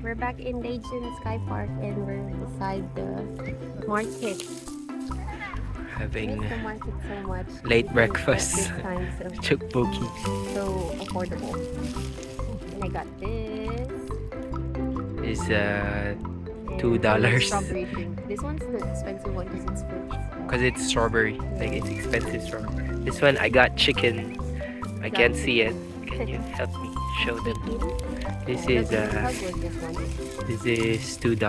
We're back in Daejeon Sky Park and we're beside the market. I Having miss the market so much. late Because breakfast. at this time, so Tteokbokki affordable. And I got this. is And $2. strawberry drink. This one's the expensive one because it's fruits. because it's strawberry. Like it's expensive strawberry. This one I got chicken. I can't see it. Can you help me show them? This is How good this one is. $2.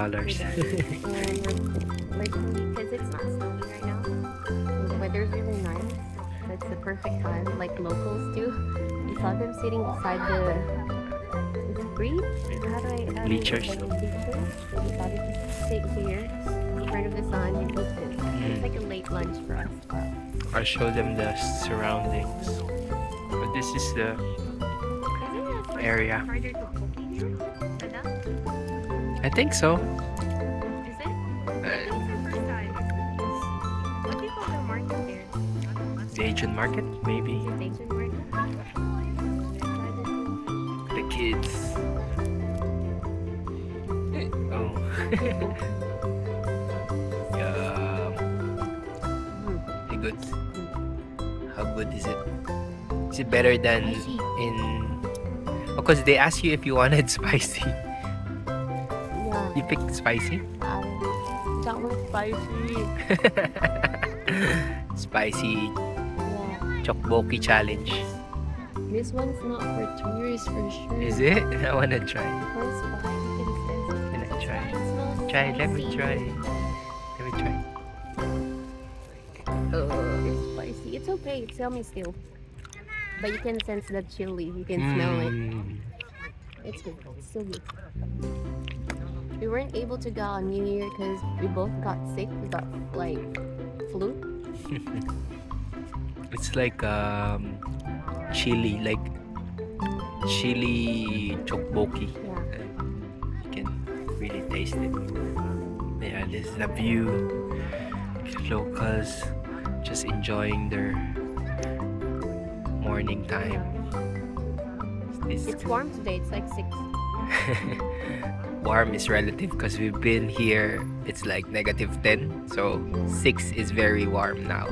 And because it's not snowing right now, and the weather's really nice. That's the perfect time, like locals do. We saw them sitting beside the breed. Bleachers. We decided to sit here in front of the sun and eat this. It's like a late lunch for us. I'll show them the surroundings. But this is the area. Harder to cook here? I think so. Is it? It's our first time. What do you call the market there? Daejeon Market, maybe. Daejeon Market? The kids. Oh. Is it good? How good is it? Is it better than in? Because they ask you if you wanted spicy. Yeah. You picked spicy. That one's spicy. Spicy Yeah. Tteokbokki challenge. This one's not for tourists for sure. Is it? I wanna try. For spicy, Can I try? it smells Try. Let me spicy. try. Let me try. It's spicy. It's okay. It's yummy still. But you can sense the chili. You can smell it. It's good. It's still good. We weren't able to go on New Year because we both got sick. We got like flu. It's like chili, like chili tteokbokki. Yeah. You can really taste it. Yeah, this is the view. Locals just enjoying their morning time. It's warm today. It's like 6. Warm is relative because we've been here, it's like -10, so 6 is very warm now.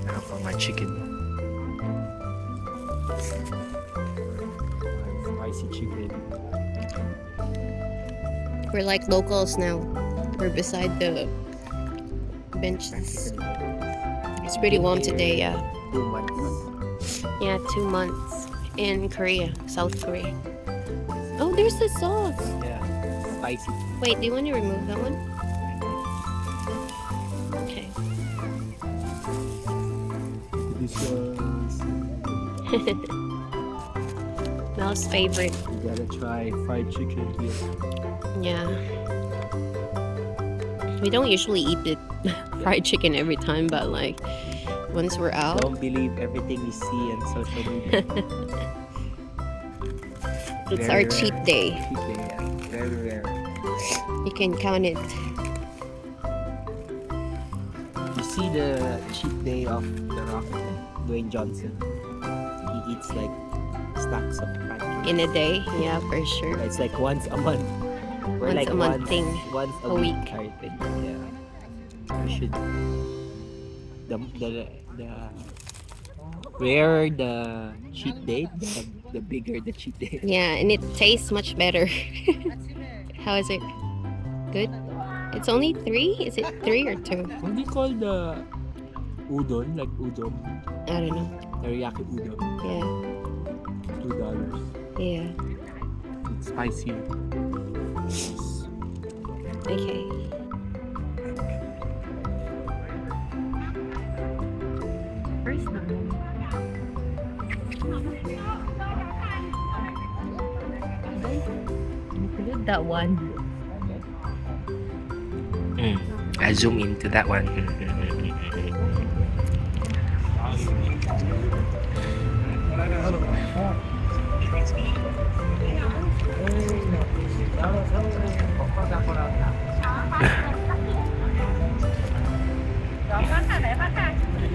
Now for my chicken. Spicy chicken. We're like locals now. We're beside the benches. It's pretty warm today, yeah. 2 months. Yeah, 2 months in Korea, South Korea. Oh, there's the sauce. Yeah, spicy. Wait, do you want to remove that one? Okay. Mel's favorite. You gotta try fried chicken here. Yeah. We don't usually eat the fried chicken every time, but like once we're out. Don't believe everything you see on social media. It's Very our cheat day. Cheat day, yeah. Very rare. You can count it. You see the cheat day of the Rocket, Dwayne Johnson. He eats like stacks of pancakes. In a day, yeah, for sure. It's like once a month. We're Once like a month thing. Once A week. I think. Yeah. We should. The rarer the cheat day, the bigger the cheat day. Yeah, and it tastes much better. How is it? Good? It's only 3? Is it 3 or 2? What do you call the udon? Like udon? I don't know. Teriyaki udon. Yeah, $2. yeah. It's spicy. Okay. First time. Include that one. I zoom into that one.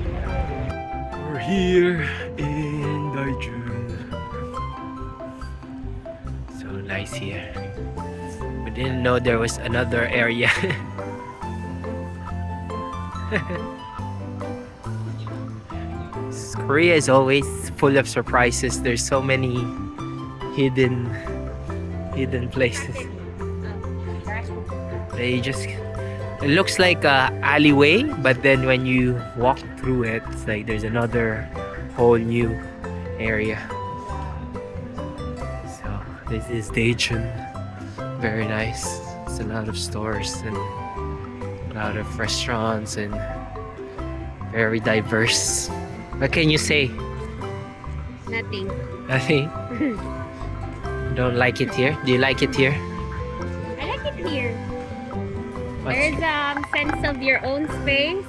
We're here in Daejeon. here. We didn't know there was another area. Korea is always full of surprises. There's so many hidden places. They just, it looks like a alleyway, but then when you walk through it, it's like there's another whole new area. So this is Daejeon. Very nice. It's a lot of stores and a lot of restaurants and very diverse. What can you say? Nothing. Nothing. Don't like it here? Do you like it here? I like it here. What's- There's a sense of your own space,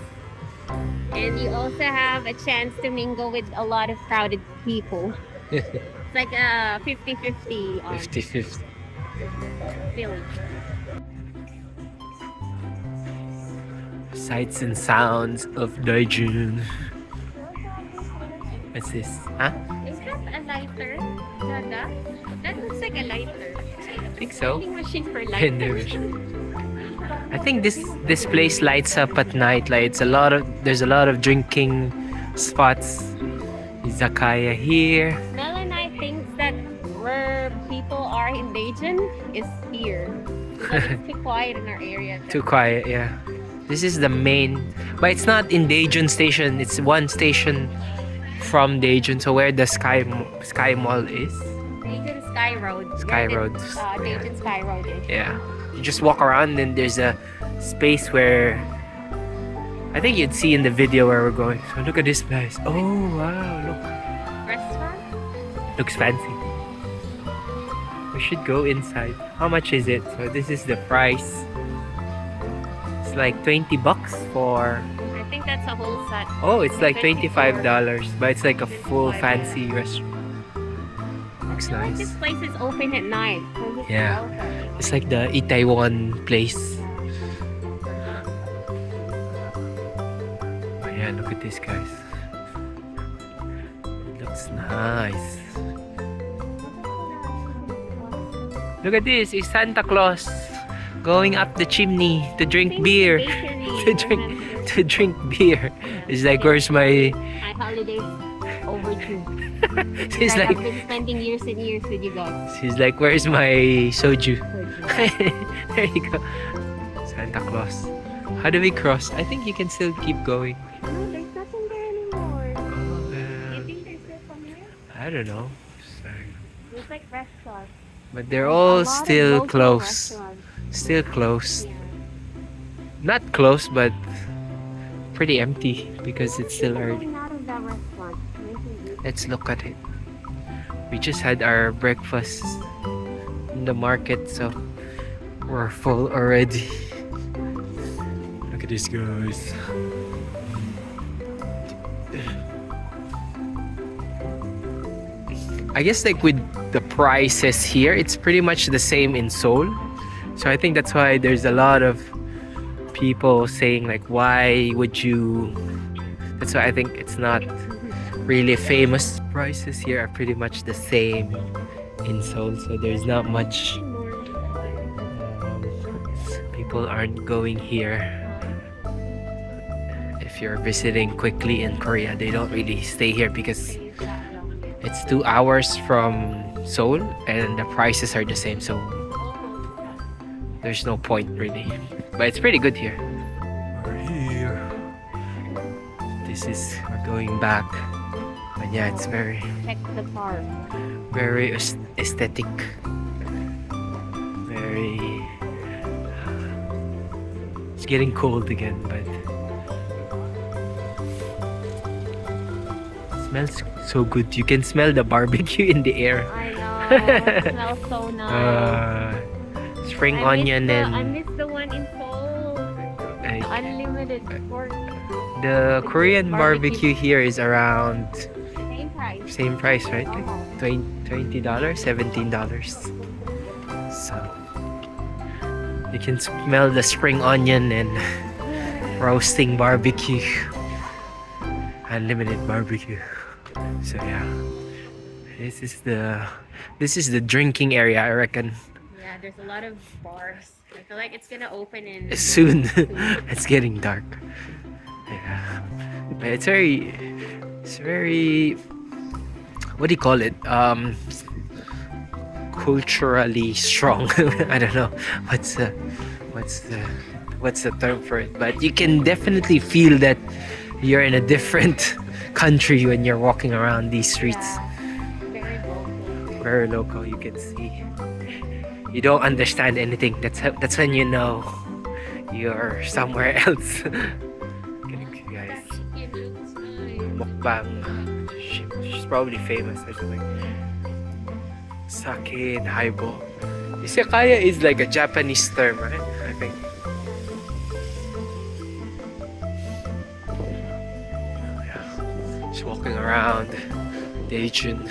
and you also have a chance to mingle with a lot of crowded people. It's like a 50-50 50-50. feeling. Sights and sounds of Daejeon. What's this? Huh? Is that a lighter? Dada? That looks like a lighter. I think so. Vending machine for Vending lighters. I think this place lights up at night. Like there's a lot of drinking spots. Izakaya here. Melanie thinks that where people are in Daejeon is here. Because it's too quiet in our area. Too quiet, yeah. This is the main, but it's not in Daejeon Station. It's one station from Daejeon. So where the Sky Mall is. Daejeon Sky Road. Sky Where Road. Daejeon Sky Road is. Yeah. You just walk around and there's a space where I think you'd see in the video where we're going. So look at this place. Oh wow, look. Restaurant? Looks fancy. We should go inside. How much is it? So this is the price. It's like $20 for. I think that's a whole set. Oh, it's like $24. $25, but it's like a full fancy restaurant. Looks I feel like nice. this place is open at night. So it's Yeah. open. It's like the Itaewon place. Oh yeah, look at this, guys. It looks nice. Look at this, it's Santa Claus going up the chimney to drink beer. to drink beer. It's like, where's my... My holidays overdue. He's I've like, been spending years and years with you guys. he's like, where's my soju? Overdue. There you go. Santa Claus. How do we cross? I think you can still keep going. No, there's nothing there anymore. Oh, You think there's still somewhere? I don't know. There's like restaurants. But they're A all lot of still local closed. restaurants. Still closed. Yeah. Not closed, but pretty empty because it's still early. Going out of that restaurant. Let's look at it. We just had our breakfast in the market, so we're full already. Look at this, guys. I guess like with the prices here, it's pretty much the same in Seoul. So I think that's why there's a lot of people saying like, why would you... That's why I think it's not really famous. Prices here are pretty much the same in Seoul, so there's not much... people aren't going here. If you're visiting quickly in Korea, they don't really stay here because it's 2 hours from Seoul and the prices are the same, so there's no point really. But it's pretty good here. We're here. We're going back. But yeah, it's very Check the car. aesthetic. Very... It's getting cold again, but it smells so good. You can smell the barbecue in the air. I know. It smells so nice. Spring I onion I and miss the one in Seoul. Unlimited pork. the Korean barbecue here is around Same price. same price, right? Like Uh-huh. $20, $17. So you can smell the spring onion and roasting barbecue. Unlimited barbecue. So yeah. This is the drinking area, I reckon. Yeah, there's a lot of bars. I feel like it's gonna open in Soon. soon. It's getting dark. Yeah. But it's very, what do you call it? Culturally strong. I don't know what's the what's the what's the term for it, but you can definitely feel that you're in a different country when you're walking around these streets. Yeah, very local. Very local. You can see you don't understand anything. That's when you know you're somewhere else. Kidding you guys. Mukbang. She's probably famous. I think. Sake and haibo. Izakaya is like a Japanese term, right? I think. Yeah. Just walking around Daejeon